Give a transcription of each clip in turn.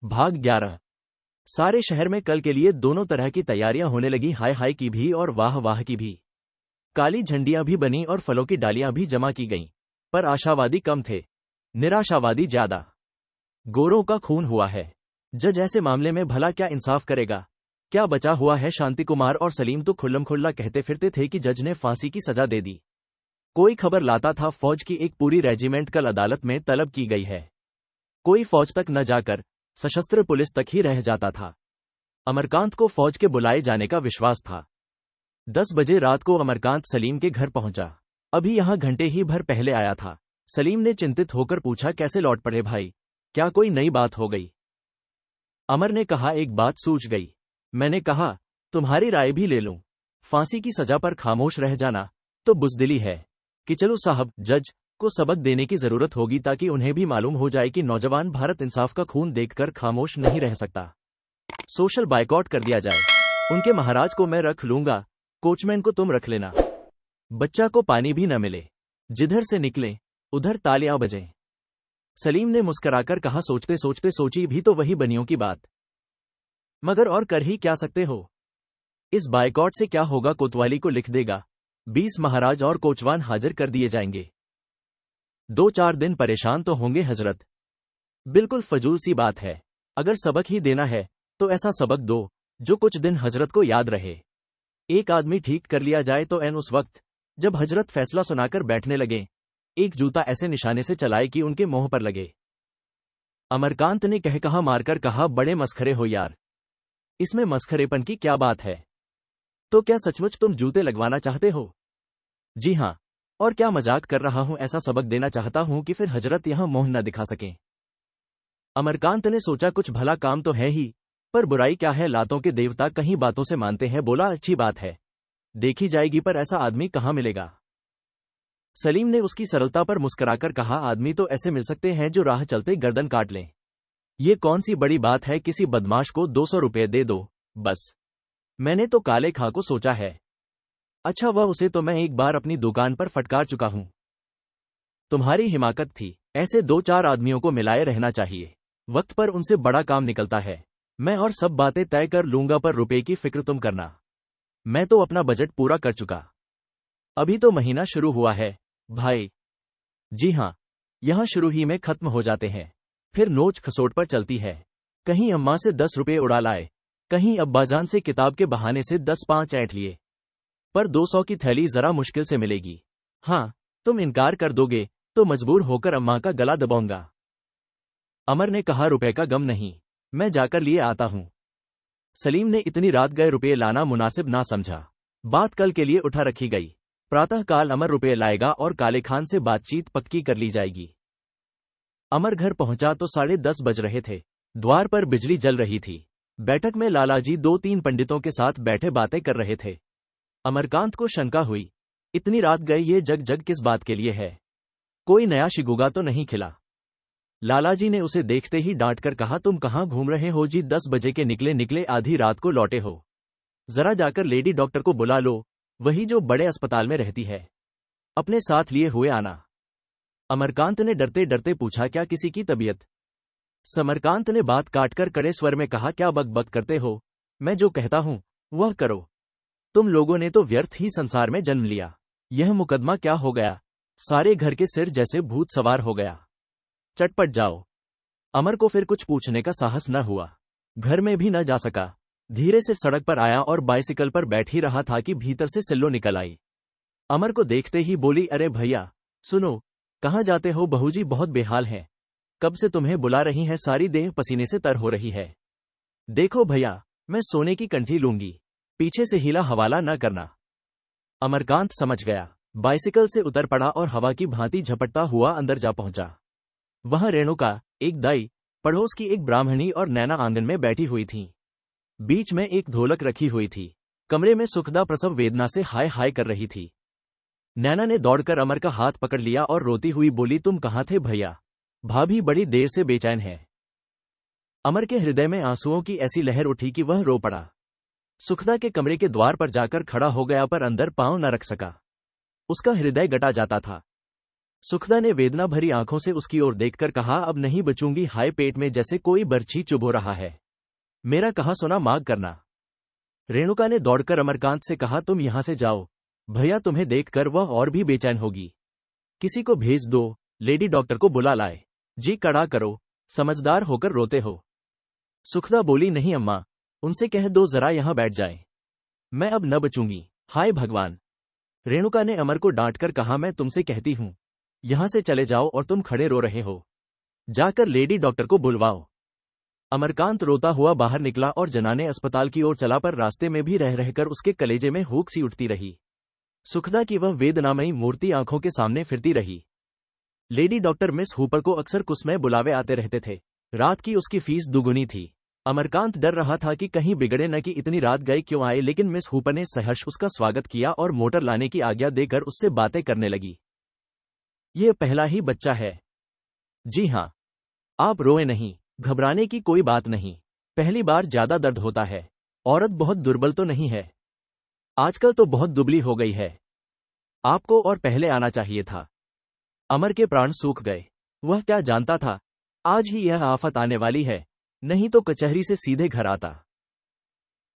भाग 11। सारे शहर में कल के लिए दोनों तरह की तैयारियां होने लगी, हाय हाय की भी और वाह वाह की भी। काली झंडियां भी बनी और फलों की डालियां भी जमा की गईं, पर आशावादी कम थे, निराशावादी ज्यादा। गोरों का खून हुआ है, जज ऐसे मामले में भला क्या इंसाफ करेगा? क्या बचा हुआ है? शांति कुमार और सलीम तो खुल्लम खुल्ला कहते फिरते थे कि जज ने फांसी की सजा दे दी। कोई खबर लाता था फौज की एक पूरी रेजिमेंट कल अदालत में तलब की गई है। कोई फौज तक न जाकर सशस्त्र पुलिस तक ही रह जाता था। अमरकांत को फौज के बुलाए जाने का विश्वास था। 10 बजे रात को अमरकांत सलीम के घर पहुंचा। अभी यहां घंटे ही भर पहले आया था। सलीम ने चिंतित होकर पूछा, कैसे लौट पड़े भाई? क्या कोई नई बात हो गई? अमर ने कहा, एक बात सूझ गई। मैंने कहा तुम्हारी राय भी ले लूं। फांसी की सजा पर खामोश रह जाना तो बुज़दिली है। कि चलो साहब, जज को सबक देने की जरूरत होगी ताकि उन्हें भी मालूम हो जाए कि नौजवान भारत इंसाफ का खून देखकर खामोश नहीं रह सकता। सोशल बाइकआउट कर दिया जाए। उनके महाराज को मैं रख लूंगा, कोचमैन को तुम रख लेना। बच्चा को पानी भी न मिले, जिधर से निकले उधर तालियां बजें। सलीम ने मुस्कुराकर कहा, सोचते सोचते सोची भी तो वही बनियों की बात, मगर और कर ही क्या सकते हो? इस बाइकआउट से क्या होगा? कोतवाली को लिख देगा, 20 महाराज और कोचवान हाजिर कर दिए जाएंगे। 2-4 दिन परेशान तो होंगे हजरत। बिल्कुल फजूल सी बात है। अगर सबक ही देना है तो ऐसा सबक दो जो कुछ दिन हजरत को याद रहे। एक आदमी ठीक कर लिया जाए तो एन उस वक्त जब हजरत फैसला सुनाकर बैठने लगे, एक जूता ऐसे निशाने से चलाए कि उनके मुंह पर लगे। अमरकांत ने कह कहा मारकर कहा, बड़े मस्खरे हो यार। इसमें मस्खरेपन की क्या बात है? तो क्या सचमुच तुम जूते लगवाना चाहते हो? जी हां, और क्या मजाक कर रहा हूं, ऐसा सबक देना चाहता हूं कि फिर हजरत यहां मुंह न दिखा सकें। अमरकांत ने सोचा, कुछ भला काम तो है ही, पर बुराई क्या है? लातों के देवता कहीं बातों से मानते हैं। बोला, अच्छी बात है, देखी जाएगी, पर ऐसा आदमी कहां मिलेगा? सलीम ने उसकी सरलता पर मुस्कुराकर कहा, आदमी तो ऐसे मिल सकते हैं जो राह चलते गर्दन काट लें। ये कौन सी बड़ी बात है? किसी बदमाश को 200 रुपये दे दो बस। मैंने तो काले खां को सोचा है। अच्छा, वह उसे तो मैं एक बार अपनी दुकान पर फटकार चुका हूं। तुम्हारी हिमाकत थी। ऐसे 2-4 आदमियों को मिलाए रहना चाहिए, वक्त पर उनसे बड़ा काम निकलता है। मैं और सब बातें तय कर लूंगा, पर रुपए की फिक्र तुम करना। मैं तो अपना बजट पूरा कर चुका। अभी तो महीना शुरू हुआ है भाई। जी हां, यहां शुरू ही में खत्म हो जाते हैं, फिर नोच खसोट पर चलती है। कहीं अम्मा से 10 रुपये उड़ा लाए, कहीं अब्बाजान से किताब के बहाने से 10-5 ऐंठ लिए, पर 200 की थैली जरा मुश्किल से मिलेगी। हां, तुम इनकार कर दोगे तो मजबूर होकर अम्मा का गला दबाऊंगा। अमर ने कहा, रुपए का गम नहीं, मैं जाकर लिए आता हूं। सलीम ने इतनी रात गए रुपये लाना मुनासिब ना समझा। बात कल के लिए उठा रखी गई। प्रातःकाल अमर रुपये लाएगा और काले खान से बातचीत पक्की कर ली जाएगी। अमर घर पहुंचा तो 10:30 बज रहे थे। द्वार पर बिजली जल रही थी। बैठक में लालाजी 2-3 पंडितों के साथ बैठे बातें कर रहे थे। अमरकांत को शंका हुई, इतनी रात गए ये जग जग किस बात के लिए है? कोई नया शिगुगा तो नहीं खिला? लालाजी ने उसे देखते ही डांट कर कहा, तुम कहां घूम रहे हो जी? 10 बजे के निकले आधी रात को लौटे हो। जरा जाकर लेडी डॉक्टर को बुला लो, वही जो बड़े अस्पताल में रहती है, अपने साथ लिए हुए आना। अमरकांत ने डरते डरते पूछा, क्या किसी की तबीयत? समरकांत ने बात काटकर कड़े स्वर में कहा, क्या बक बक करते हो? मैं जो कहता हूं वह करो। तुम लोगों ने तो व्यर्थ ही संसार में जन्म लिया। यह मुकदमा क्या हो गया? सारे घर के सिर जैसे भूत सवार हो गया। चटपट जाओ। अमर को फिर कुछ पूछने का साहस न हुआ। घर में भी न जा सका। धीरे से सड़क पर आया और बाइसिकल पर बैठ ही रहा था कि भीतर से सिल्लो निकल आई। अमर को देखते ही बोली, अरे भैया सुनो, कहां जाते हो? बहूजी बहुत बेहाल हैं, कब से तुम्हें बुला रही हैं, सारी देह पसीने से तर हो रही है। देखो भैया, मैं सोने की कंठी लूंगी, पीछे से हीला हवाला न करना। अमरकांत समझ गया, बाइसिकल से उतर पड़ा और हवा की भांति झपटता हुआ अंदर जा पहुंचा। वहां रेणुका, एक दाई, पड़ोस की एक ब्राह्मणी और नैना आंगन में बैठी हुई थीं। बीच में एक ढोलक रखी हुई थी। कमरे में सुखदा प्रसव वेदना से हाय हाय कर रही थी। नैना ने दौड़कर अमर का हाथ पकड़ लिया और रोती हुई बोली, तुम कहां थे भैया? भाभी बड़ी देर से बेचैन है। अमर के हृदय में आंसुओं की ऐसी लहर उठी कि वह रो पड़ा। सुखदा के कमरे के द्वार पर जाकर खड़ा हो गया, पर अंदर पांव न रख सका। उसका हृदय गटा जाता था। सुखदा ने वेदना भरी आंखों से उसकी ओर देखकर कहा, अब नहीं बचूंगी। हाय, पेट में जैसे कोई बर्छी चुभ रहा है। मेरा कहा सुना माग करना। रेणुका ने दौड़कर अमरकांत से कहा, तुम यहां से जाओ, भैया तुम्हें देखकर वह और भी बेचैन होगी। किसी को भेज दो, लेडी डॉक्टर को बुला लाए। जी कड़ा करो, समझदार होकर रोते हो। सुखदा बोली, नहीं अम्मा, उनसे कह दो जरा यहां बैठ जाए, मैं अब न बचूंगी। हाय भगवान। रेणुका ने अमर को डांटकर कहा, मैं तुमसे कहती हूं, यहां से चले जाओ और तुम खड़े रो रहे हो, जाकर लेडी डॉक्टर को बुलवाओ। अमरकांत रोता हुआ बाहर निकला और जनाने अस्पताल की ओर चला, पर रास्ते में भी रह रहकर उसके कलेजे में हुक सी उठती रही। सुखदा की वह वेदनामयी मूर्ति आंखों के सामने फिरती रही। लेडी डॉक्टर मिस हुपर को अक्सर कुसमय बुलावे आते रहते थे। रात की उसकी फीस दुगुनी थी। अमरकांत डर रहा था कि कहीं बिगड़े न कि इतनी रात गए क्यों आए, लेकिन मिस हुपर ने सहर्ष उसका स्वागत किया और मोटर लाने की आज्ञा देकर उससे बातें करने लगी। ये पहला ही बच्चा है। जी हाँ, आप रोए नहीं, घबराने की कोई बात नहीं। पहली बार ज्यादा दर्द होता है। औरत बहुत दुर्बल तो नहीं है, आजकल तो बहुत दुबली हो गई है। आपको और पहले आना चाहिए था। अमर के प्राण सूख गए। वह क्या जानता था, आज ही यह आफत आने वाली है, नहीं तो कचहरी से सीधे घर आता।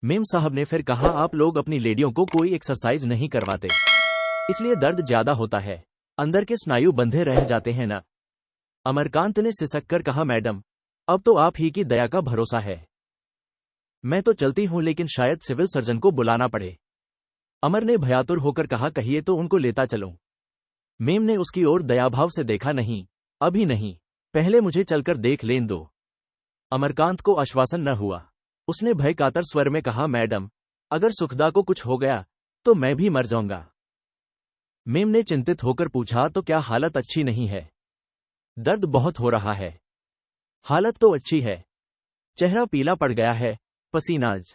मेम साहब ने फिर कहा, आप लोग अपनी लेडियों को कोई एक्सरसाइज नहीं करवाते, इसलिए दर्द ज्यादा होता है, अंदर के स्नायु बंधे रह जाते हैं ना। अमरकांत ने सिसक कर कहा, मैडम, अब तो आप ही की दया का भरोसा है। मैं तो चलती हूं, लेकिन शायद सिविल सर्जन को बुलाना पड़े। अमर ने भयातुर होकर कहा, कहिए तो उनको लेता चलूं। मेम ने उसकी ओर दयाभाव से देखा, नहीं, अभी नहीं, पहले मुझे चलकर देख लें दो। अमरकांत को आश्वासन न हुआ। उसने भय कातर स्वर में कहा, मैडम, अगर सुखदा को कुछ हो गया तो मैं भी मर जाऊंगा। मेम ने चिंतित होकर पूछा, तो क्या हालत अच्छी नहीं है? दर्द बहुत हो रहा है। हालत तो अच्छी है, चेहरा पीला पड़ गया है, पसीनाज।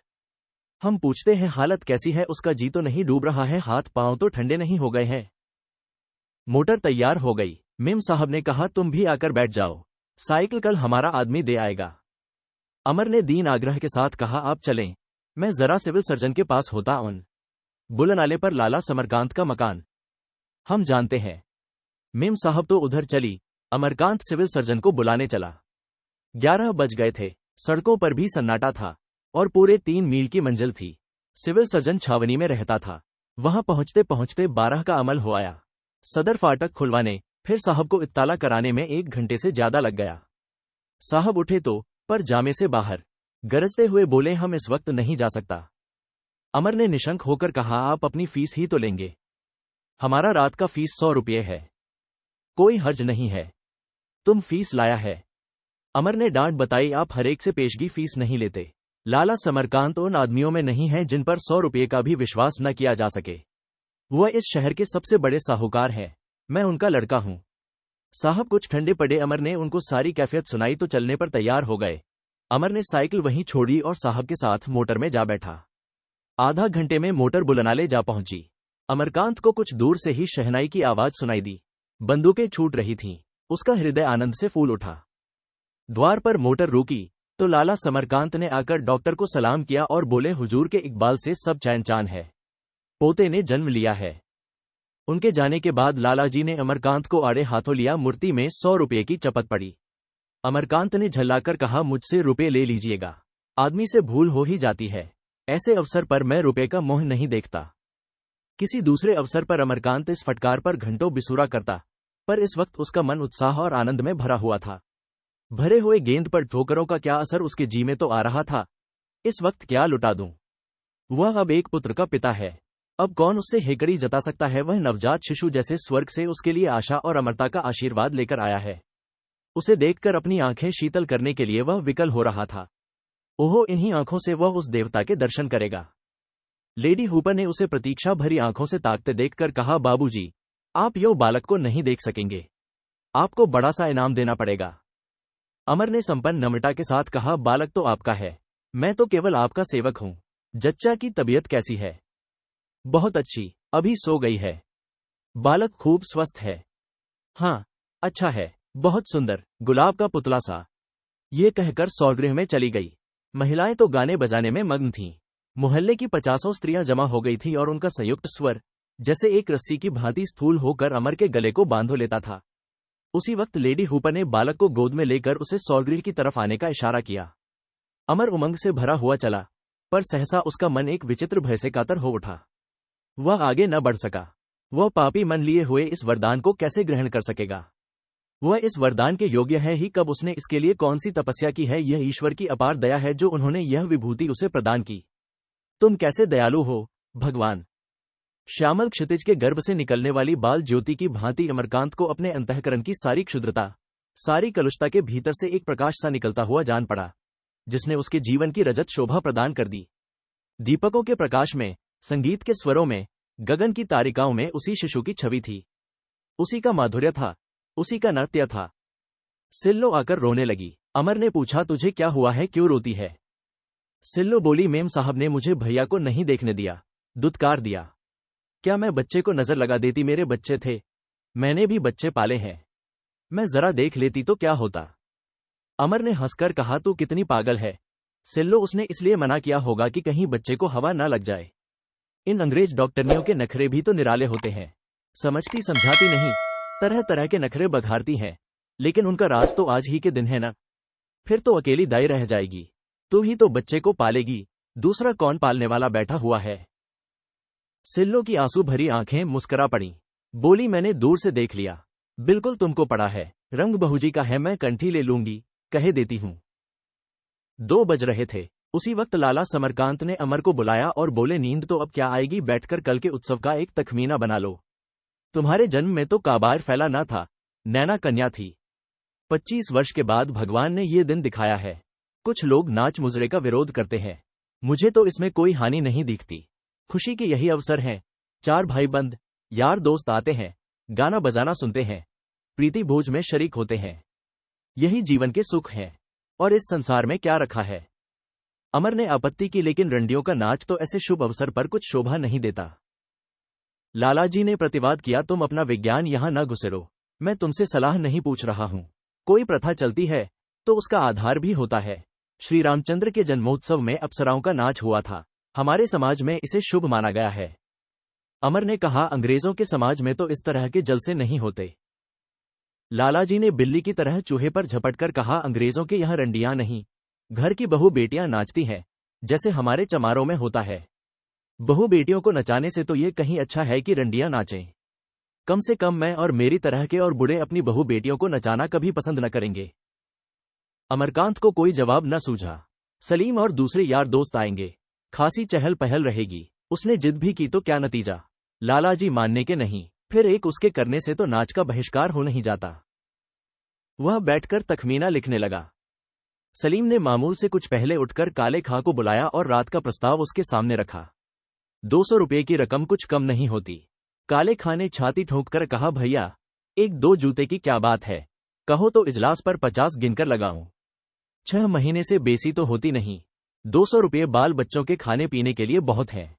हम पूछते हैं हालत कैसी है, उसका जी तो नहीं डूब रहा है, हाथ पांव तो ठंडे नहीं हो गए हैं। मोटर तैयार हो गई। मेम साहब ने कहा, तुम भी आकर बैठ जाओ, साइकिल कल हमारा आदमी दे आएगा। अमर ने दीन आग्रह के साथ कहा, आप चलें, मैं जरा सिविल सर्जन के पास होता हूं। बुलनाले पर लाला समरकांत का मकान, हम जानते हैं। मेम साहब तो उधर चली। अमरकांत सिविल सर्जन को बुलाने चला। 11 बज गए थे। सड़कों पर भी सन्नाटा था और पूरे 3 मील की मंजिल थी। सिविल सर्जन छावनी में रहता था। वहां पहुंचते पहुंचते 12 का अमल हो आया। सदर फाटक खुलवाने, फिर साहब को इत्ताला कराने में 1 घंटे से ज्यादा लग गया। साहब उठे तो, पर जामे से बाहर गरजते हुए बोले, हम इस वक्त नहीं जा सकता। अमर ने निशंक होकर कहा, आप अपनी फीस ही तो लेंगे। हमारा रात का फीस 100 रुपये है, कोई हर्ज नहीं है। तुम फीस लाया है। अमर ने डांट बताई, आप हरेक से पेशगी फीस नहीं लेते। लाला समरकांत उन आदमियों में नहीं है जिन पर 100 रुपये का भी विश्वास न किया जा सके। वह इस शहर के सबसे बड़े साहूकार हैं, मैं उनका लड़का हूं। साहब कुछ ठंडे पड़े। अमर ने उनको सारी कैफियत सुनाई तो चलने पर तैयार हो गए। अमर ने साइकिल वहीं छोड़ी और साहब के साथ मोटर में जा बैठा। आधा घंटे में मोटर बुलनाले जा पहुंची। अमरकांत को कुछ दूर से ही शहनाई की आवाज सुनाई दी। बंदूकें छूट रही थीं। उसका हृदय आनंद से फूल उठा। द्वार पर मोटर रुकी तो लाला समरकांत ने आकर डॉक्टर को सलाम किया और बोले, हुजूर के इकबाल से सब चैन चान है, पोते ने जन्म लिया है। उनके जाने के बाद लालाजी ने अमरकांत को आड़े हाथों लिया। मूर्ति में 100 रुपये की चपत पड़ी। अमरकांत ने झल्लाकर कहा, मुझसे रुपये ले लीजिएगा, आदमी से भूल हो ही जाती है, ऐसे अवसर पर मैं रुपये का मोह नहीं देखता। किसी दूसरे अवसर पर अमरकांत इस फटकार पर घंटों बिसूरा करता, पर इस वक्त उसका मन उत्साह और आनंद में भरा हुआ था। भरे हुए गेंद पर ठोकरों का क्या असर उसके जी में तो आ रहा था। इस वक्त क्या लुटा दूं? वह अब एक पुत्र का पिता है। अब कौन उससे हेकड़ी जता सकता है? वह नवजात शिशु जैसे स्वर्ग से उसके लिए आशा और अमरता का आशीर्वाद लेकर आया है। उसे देखकर अपनी आंखें शीतल करने के लिए वह विकल हो रहा था। ओहो, इन्हीं आंखों से वह उस देवता के दर्शन करेगा। लेडी हुपर ने उसे प्रतीक्षा भरी आंखों से ताकते देखकर कहा, बाबूजी, आप यो बालक को नहीं देख सकेंगे, आपको बड़ा सा इनाम देना पड़ेगा। अमर ने संपन्न नम्रता के साथ कहा, बालक तो आपका है, मैं तो केवल आपका सेवक हूं। जच्चा की तबीयत कैसी है? बहुत अच्छी, अभी सो गई है। बालक खूब स्वस्थ है। हाँ, अच्छा है, बहुत सुंदर, गुलाब का पुतला सा। ये कहकर सौगृह में चली गई। महिलाएं तो गाने बजाने में मग्न थीं। मोहल्ले की 50 स्त्रियां जमा हो गई थी और उनका संयुक्त स्वर जैसे एक रस्सी की भांति स्थूल होकर अमर के गले को बांधो लेता था। उसी वक्त लेडी हुपर ने बालक को गोद में लेकर उसे सौगृह की तरफ आने का इशारा किया। अमर उमंग से भरा हुआ चला, पर सहसा उसका मन एक विचित्र भय से कातर हो उठा। वह आगे न बढ़ सका। वह पापी मन लिए हुए इस वरदान को कैसे ग्रहण कर सकेगा? वह इस वरदान के योग्य है ही कब? उसने इसके लिए कौन सी तपस्या की है? यह ईश्वर की अपार दया है जो उन्होंने यह विभूति उसे प्रदान की। तुम कैसे दयालु हो भगवान। श्यामल क्षितिज के गर्भ से निकलने वाली बाल ज्योति की भांति अमरकांत को अपने अंतःकरण की सारी क्षुद्रता, सारी कलुषता के भीतर से एक प्रकाश सा निकलता हुआ जान पड़ा, जिसने उसके जीवन की रजत शोभा प्रदान कर दी। दीपकों के प्रकाश में, संगीत के स्वरों में, गगन की तारिकाओं में उसी शिशु की छवि थी। उसी का माधुर्य था, उसी का नृत्य था। सिल्लो आकर रोने लगी। अमर ने पूछा, तुझे क्या हुआ है, क्यों रोती है? सिल्लो बोली, मेम साहब ने मुझे भैया को नहीं देखने दिया, दुत्कार दिया। क्या मैं बच्चे को नजर लगा देती? मेरे बच्चे थे, मैंने भी बच्चे पाले हैं, मैं जरा देख लेती तो क्या होता। अमर ने हंसकर कहा, तू कितनी पागल है सिल्लो। उसने इसलिए मना किया होगा कि कहीं बच्चे को हवा न लग जाए। इन अंग्रेज डॉक्टरनियों के नखरे भी तो निराले होते हैं, समझती समझाती नहीं, तरह तरह के नखरे बघारती हैं, लेकिन उनका राज तो आज ही के दिन है ना। फिर तो अकेली दाई रह जाएगी। तू ही तो बच्चे को पालेगी, दूसरा कौन पालने वाला बैठा हुआ है? सिल्लो की आंसू भरी आंखें मुस्कुरा पड़ी। बोली, मैंने दूर से देख लिया, बिल्कुल तुमको पड़ा है। रंग बहूजी का है, मैं कंठी ले लूंगी, कहे देती हूं। 2 बज रहे थे। उसी वक्त लाला समरकांत ने अमर को बुलाया और बोले, नींद तो अब क्या आएगी, बैठकर कल के उत्सव का एक तखमीना बना लो। तुम्हारे जन्म में तो काबार फैला ना था, नैना कन्या थी। 25 वर्ष के बाद भगवान ने ये दिन दिखाया है। कुछ लोग नाच मुजरे का विरोध करते हैं, मुझे तो इसमें कोई हानि नहीं दिखती। खुशी के यही अवसर हैं। 4 भाईबंद, यार दोस्त आते हैं, गाना बजाना सुनते हैं, प्रीति भोज में शरीक होते हैं। यही जीवन के सुख हैं। और इस संसार में क्या रखा है? अमर ने आपत्ति की, लेकिन रंडियों का नाच तो ऐसे शुभ अवसर पर कुछ शोभा नहीं देता। लालाजी ने प्रतिवाद किया, तुम अपना विज्ञान यहां न घुसेरो, मैं तुमसे सलाह नहीं पूछ रहा हूं। कोई प्रथा चलती है तो उसका आधार भी होता है। श्री रामचंद्र के जन्मोत्सव में अप्सराओं का नाच हुआ था, हमारे समाज में इसे शुभ माना गया है। अमर ने कहा, अंग्रेजों के समाज में तो इस तरह के जलसे नहीं होते। लालाजी ने बिल्ली की तरह चूहे पर झपटकर कहा, अंग्रेजों के यहाँ रंडियां नहीं, घर की बहू बेटियां नाचती हैं, जैसे हमारे चमारों में होता है। बहू बेटियों को नचाने से तो ये कहीं अच्छा है कि रंडियां नाचें। कम से कम मैं और मेरी तरह के और बूढ़े अपनी बहू बेटियों को नचाना कभी पसंद न करेंगे। अमरकांत को कोई जवाब न सूझा। सलीम और दूसरे यार दोस्त आएंगे, खासी चहल पहल रहेगी। उसने जिद भी की तो क्या नतीजा? लालाजी मानने के नहीं, फिर एक उसके करने से तो नाच का बहिष्कार हो नहीं जाता। वह बैठकर तखमीना लिखने लगा। सलीम ने मामूल से कुछ पहले उठकर काले खां को बुलाया और रात का प्रस्ताव उसके सामने रखा। 200 रुपये की रकम कुछ कम नहीं होती। काले खां ने छाती ठोंककर कहा, भैया 1-2 जूते की क्या बात है, कहो तो इजलास पर 50 गिनकर लगाऊं। 6 महीने से बेसी तो होती नहीं। 200 रुपये बाल बच्चों के खाने पीने के लिए बहुत हैं।